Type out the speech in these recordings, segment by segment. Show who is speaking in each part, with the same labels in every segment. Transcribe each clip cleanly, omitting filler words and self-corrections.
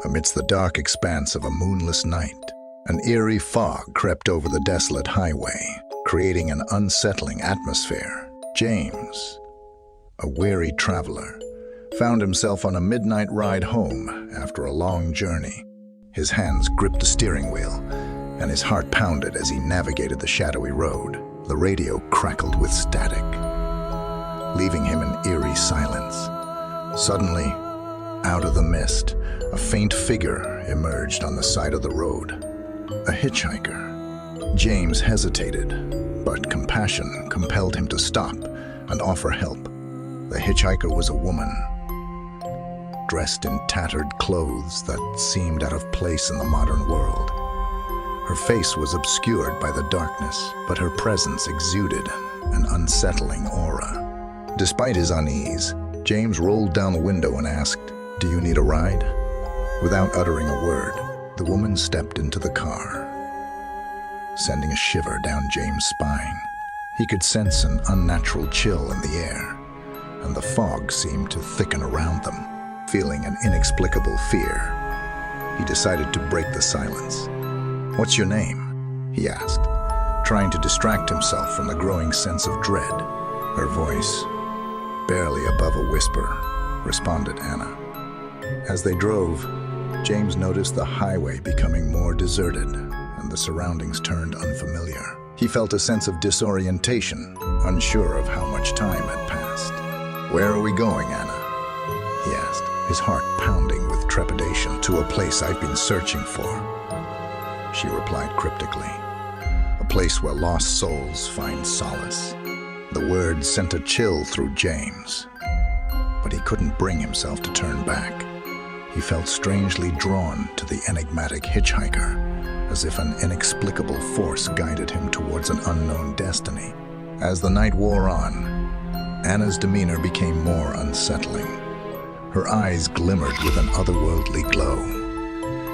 Speaker 1: Amidst the dark expanse of a moonless night, an eerie fog crept over the desolate highway, creating an unsettling atmosphere. James, a weary traveler, found himself on a midnight ride home after a long journey. His hands gripped the steering wheel, and his heart pounded as he navigated the shadowy road. The radio crackled with static, leaving him in eerie silence. Suddenly, out of the mist, a faint figure emerged on the side of the road. A hitchhiker. James hesitated, but compassion compelled him to stop and offer help. The hitchhiker was a woman, dressed in tattered clothes that seemed out of place in the modern world. Her face was obscured by the darkness, but her presence exuded an unsettling aura. Despite his unease, James rolled down the window and asked, "Do you need a ride?" Without uttering a word, the woman stepped into the car, sending a shiver down James' spine. He could sense an unnatural chill in the air, and the fog seemed to thicken around them. Feeling an inexplicable fear, he decided to break the silence. "What's your name?" he asked, trying to distract himself from the growing sense of dread. Her voice, barely above a whisper, responded Anna. As they drove, James noticed the highway becoming more deserted, and the surroundings turned unfamiliar. He felt a sense of disorientation, unsure of how much time had passed. "Where are we going, Anna?" he asked, his heart pounding with trepidation. "To a place I've been searching for," she replied cryptically. "A place where lost souls find solace." The words sent a chill through James, but he couldn't bring himself to turn back. He felt strangely drawn to the enigmatic hitchhiker, as if an inexplicable force guided him towards an unknown destiny. As the night wore on, Anna's demeanor became more unsettling. Her eyes glimmered with an otherworldly glow,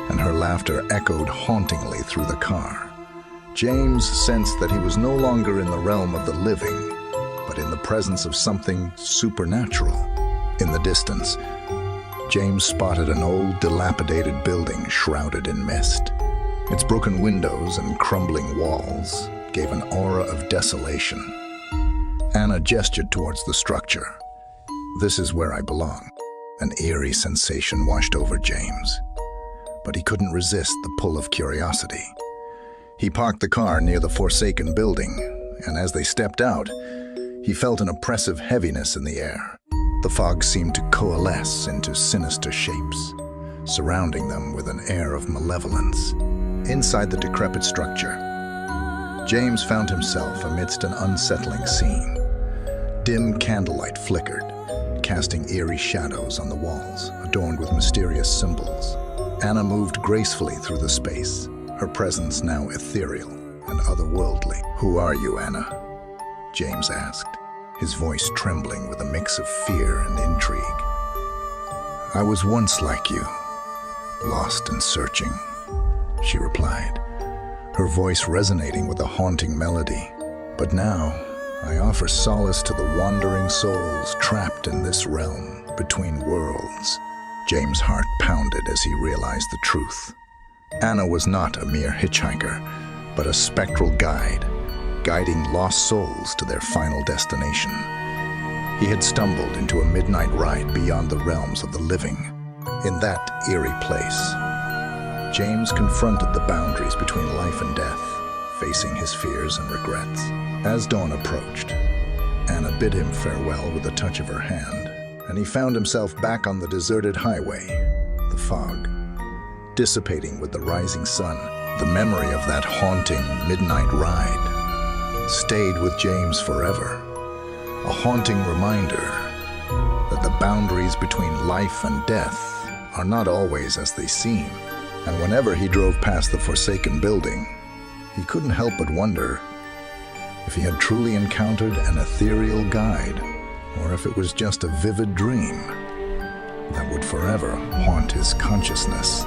Speaker 1: and her laughter echoed hauntingly through the car. James sensed that he was no longer in the realm of the living, but in the presence of something supernatural. In the distance, James spotted an old, dilapidated building shrouded in mist. Its broken windows and crumbling walls gave an aura of desolation. Anna gestured towards the structure. "This is where I belong." An eerie sensation washed over James, but he couldn't resist the pull of curiosity. He parked the car near the forsaken building, and as they stepped out, he felt an oppressive heaviness in the air. The fog seemed to coalesce into sinister shapes, surrounding them with an air of malevolence. Inside the decrepit structure, James found himself amidst an unsettling scene. Dim candlelight flickered, casting eerie shadows on the walls, adorned with mysterious symbols. Anna moved gracefully through the space, her presence now ethereal and otherworldly. "Who are you, Anna?" James asked, his voice trembling with a mix of fear and intrigue. "I was once like you, lost and searching," she replied, her voice resonating with a haunting melody. "But now, I offer solace to the wandering souls trapped in this realm between worlds." James' heart pounded as he realized the truth. Anna was not a mere hitchhiker, but a spectral guide, guiding lost souls to their final destination. He had stumbled into a midnight ride beyond the realms of the living. In that eerie place, James confronted the boundaries between life and death, facing his fears and regrets. As dawn approached, Anna bid him farewell with a touch of her hand, and he found himself back on the deserted highway, the fog dissipating with the rising sun. The memory of that haunting midnight ride stayed with James forever, a haunting reminder that the boundaries between life and death are not always as they seem. And whenever he drove past the forsaken building, he couldn't help but wonder if he had truly encountered an ethereal guide, or if it was just a vivid dream that would forever haunt his consciousness.